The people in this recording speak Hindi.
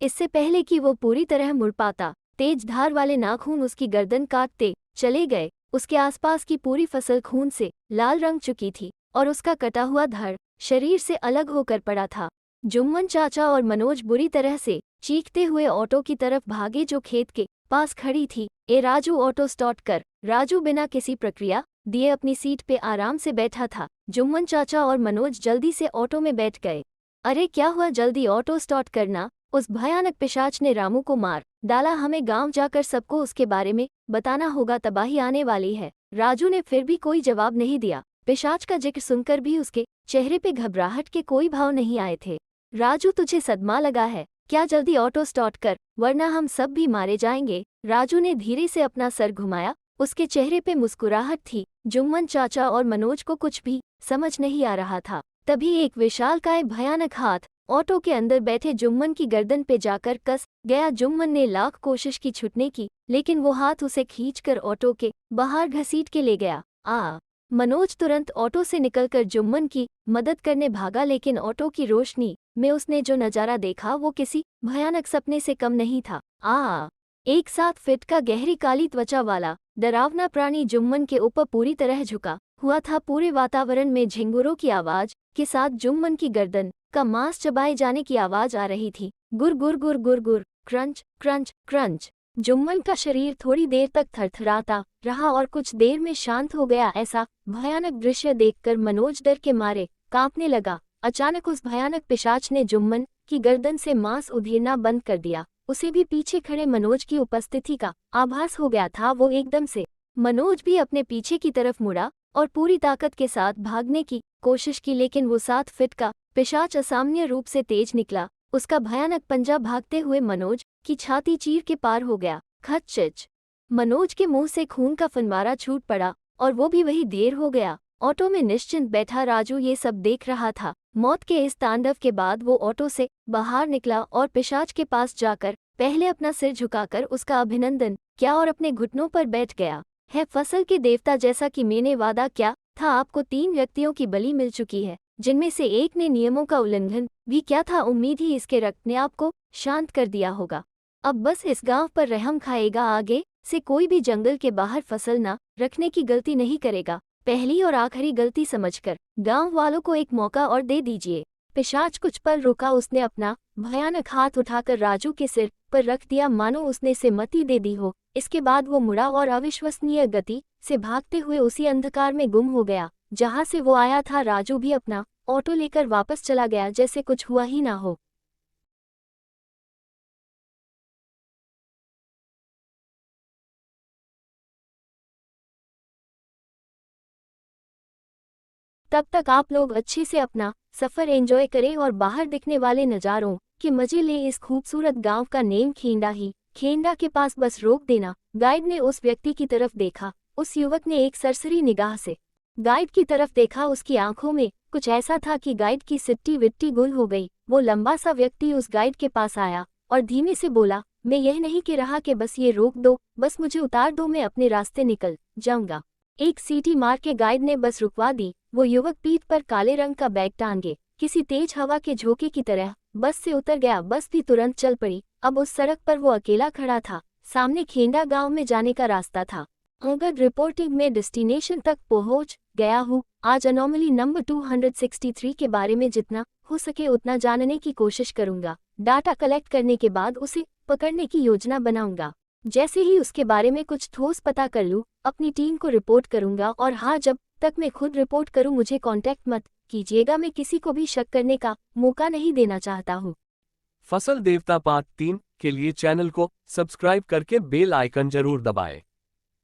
इससे पहले कि वो पूरी तरह मुड़ पाता, तेज धार वाले नाखून उसकी गर्दन काटते चले गए। उसके आसपास की पूरी फसल खून से लाल रंग चुकी थी और उसका कटा हुआ धड़ शरीर से अलग होकर पड़ा था। जुम्मन चाचा और मनोज बुरी तरह से चीखते हुए ऑटो की तरफ भागे जो खेत के पास खड़ी थी। ए राजू, ऑटो स्टार्ट कर। राजू बिना किसी प्रक्रिया दिए अपनी सीट पे आराम से बैठा था। जुम्मन चाचा और मनोज जल्दी से ऑटो में बैठ गए। अरे क्या हुआ, जल्दी ऑटो स्टार्ट करना। उस भयानक पिशाच ने रामू को मार डाला, हमें गांव जाकर सबको उसके बारे में बताना होगा, तबाही आने वाली है। राजू ने फिर भी कोई जवाब नहीं दिया। पिशाच का जिक्र सुनकर भी उसके चेहरे पे घबराहट के कोई भाव नहीं आए थे। राजू, तुझे सदमा लगा है क्या? जल्दी ऑटो स्टार्ट कर वरना हम सब भी मारे जाएंगे। राजू ने धीरे से अपना सर घुमाया। उसके चेहरे पे मुस्कुराहट थी। जुम्मन चाचा और मनोज को कुछ भी समझ नहीं आ रहा था। तभी एक विशालकाय भयानक हाथ ऑटो के अंदर बैठे जुम्मन की गर्दन पे जाकर कस गया। जुम्मन ने लाख कोशिश की छूटने की, लेकिन वो हाथ उसे खींचकर ऑटो के बाहर घसीट के ले गया। मनोज तुरंत ऑटो से निकलकर जुम्मन की मदद करने भागा, लेकिन ऑटो की रोशनी में उसने जो नजारा देखा वो किसी भयानक सपने से कम नहीं था। एक 7 फीट का गहरी काली त्वचा वाला डरावना प्राणी जुम्मन के ऊपर पूरी तरह झुका हुआ था। पूरे वातावरण में झिंगुरों की आवाज के साथ जुम्मन की गर्दन का मांस चबाए जाने की आवाज आ रही थी। गुर गुर गुर गुर गुर, क्रंच क्रंच क्रंच। जुम्मन का शरीर थोड़ी देर तक थरथराता रहा और कुछ देर में शांत हो गया। ऐसा भयानक दृश्य देखकर मनोज डर के मारे कांपने लगा। अचानक उस भयानक पिशाच ने जुम्मन की गर्दन से मांस उधेड़ना बंद कर दिया। उसे भी पीछे खड़े मनोज की उपस्थिति का आभास हो गया था। वो एकदम से मनोज भी अपने पीछे की तरफ मुड़ा और पूरी ताकत के साथ भागने की कोशिश की, लेकिन वो 7 फीट का पिशाच असामान्य रूप से तेज निकला। उसका भयानक पंजा भागते हुए मनोज की छाती चीर के पार हो गया। खच, मनोज के मुंह से खून का फनवारा छूट पड़ा और वो भी वही देर हो गया। ऑटो में निश्चिंत बैठा राजू ये सब देख रहा था। मौत के इस तांडव के बाद वो ऑटो से बाहर निकला और पिशाच के पास जाकर पहले अपना सिर झुकाकर उसका अभिनंदन किया और अपने घुटनों पर बैठ गया। है फसल के देवता, जैसा कि मैंने वादा किया था, आपको 3 व्यक्तियों की बलि मिल चुकी है, जिनमें से एक ने नियमों का उल्लंघन भी किया था। उम्मीद ही इसके रक्त ने आपको शांत कर दिया होगा। अब बस इस गांव पर रहम खाएगा। आगे से कोई भी जंगल के बाहर फसल न रखने की गलती नहीं करेगा। पहली और आखिरी गलती समझकर गांव वालों को एक मौका और दे दीजिए। पिशाच कुछ पल रुका। उसने अपना भयानक हाथ उठाकर राजू के सिर पर रख दिया, मानो उसने सहमति दे दी हो। इसके बाद वो मुड़ा और अविश्वसनीय गति से भागते हुए उसी अंधकार में गुम हो गया जहां से वो आया था। राजू भी अपना ऑटो लेकर वापस चला गया जैसे कुछ हुआ ही ना हो। तब तक आप लोग अच्छे से अपना सफर एंजॉय करें और बाहर दिखने वाले नज़ारों के मजे ले। इस खूबसूरत गांव का नेम खेंडा ही खेंडा के पास बस रोक देना। गाइड ने उस व्यक्ति की तरफ देखा। उस युवक ने एक सरसरी निगाह से गाइड की तरफ देखा। उसकी आंखों में कुछ ऐसा था कि गाइड की सिट्टी विट्टी गुल हो गई। वो लंबा सा व्यक्ति उस गाइड के पास आया और धीमे से बोला, मैं यह नहीं कह रहा कि बस ये रोक दो, बस मुझे उतार दो, मैं अपने रास्ते निकल जाऊंगा। एक सीटी मार के गाइड ने बस रुकवा दी। वो युवक पीठ पर काले रंग का बैग टांगे किसी तेज हवा के झोंके की तरह बस से उतर गया। बस भी तुरंत चल पड़ी। अब उस सड़क पर वो अकेला खड़ा था। सामने खेंडा गांव में जाने का रास्ता था। अगर रिपोर्टिंग में डेस्टिनेशन तक पहुंच गया हूँ। आज अनोमली नंबर 263 के बारे में जितना हो सके उतना जानने की कोशिश करूंगा। डाटा कलेक्ट करने के बाद उसे पकड़ने की योजना बनाऊंगा। जैसे ही उसके बारे में कुछ ठोस पता कर लूँ अपनी टीम को रिपोर्ट करूंगा। और हाँ, जब तक मैं खुद रिपोर्ट करूं मुझे कांटेक्ट मत कीजिएगा। मैं किसी को भी शक करने का मौका नहीं देना चाहता हूं। फसल देवता पार्ट 3 के लिए चैनल को सब्सक्राइब करके बेल आइकन जरूर दबाएं।